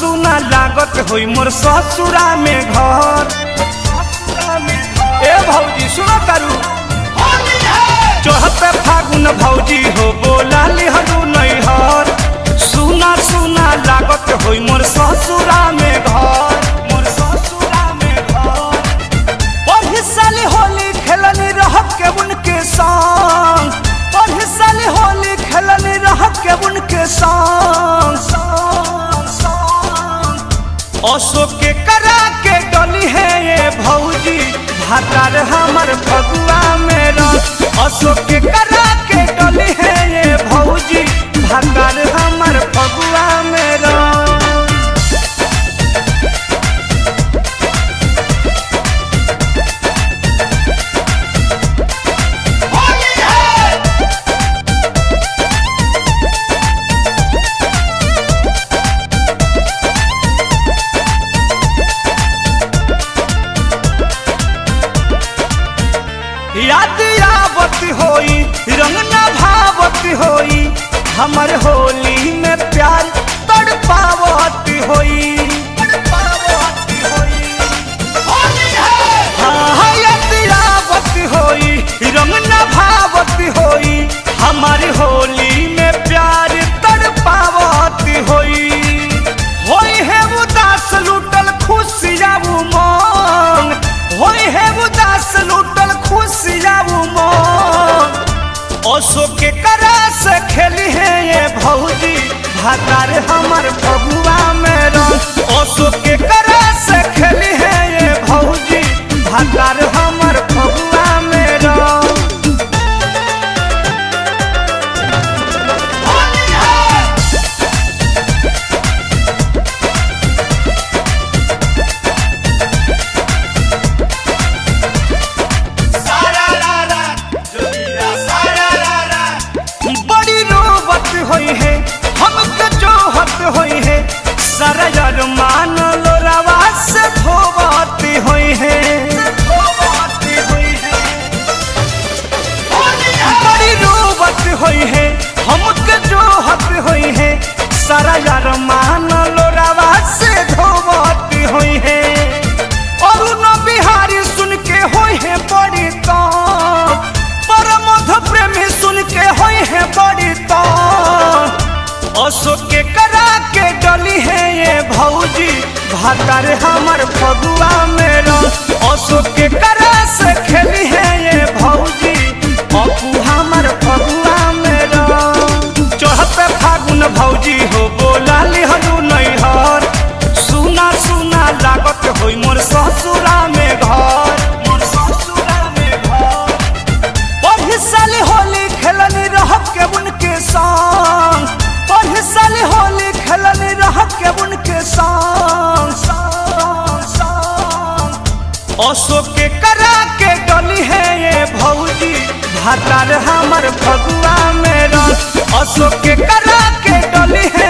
सुना लागत होई मोर ससुरा में घर। ए भौजी सुनो तारू चढ़ते फागुन भौजी हो बोला लिहरू नैहर। सुना सुना लागत होई मोर ससुरा में घर, मोर ससुरा में घर। पढ़ी साली होली खेलनी रह के उनके संग, पढ़ी साली होली खेलनी रह के उनके संग। अशोक के करा के डली है ये भौजी भातार हमर फगुआ में रंग। अशोक के करा के डली है ये भौजी भातार हमर फगुआ में रंग। याद आवत होई रंग न भावत होई हमर होली में प्यार तड़पावत होई। हाँ याद आवत होई रंग न भावत होई हमारी होली में प्यार तड़पावत होई। होई है उदास लूटल खुशियाँ उमंग, होई है उदास लूटल खुशियाँ उमंग। अशोक के करा से खेली है ये भौजी भातार हमर फगुआ में रंग। अशोक के करा से खेली है ये भौजी भातार हमर फगुआ में रंग। होई है हमके जोहत होई है सारा यार मान लो रवा से धोबाती होई है। बड़ी रोबत होई है हमके जोहत होई है सारा यार मान लो रवा से धोबाती होई है। और न बिहारी सुन के होई है बड़ी तो परमोध प्रेमी सुन के होई है बड़ी तो। अशोक के करा के डली है ये भौजी भातार हमर फगुआ में रंग। अशोक के करा से खेली है ये भौजी अपू हमर फगुआ में रंग। चढ़ते फागुन भौजी हो बोला लिहरू नैहर। सुना सुना लागत होई मोर ससुरा में घर, मोर ससुरा में घर। पढ़ी साली होली खेलनी रह के उनके संग, पढ़ी साली होली खेलनी रह के उनके संग। अशोक के करा के डली है ये भौजी भातार हमर फगुआ में रंग। अशोक के करा के डली है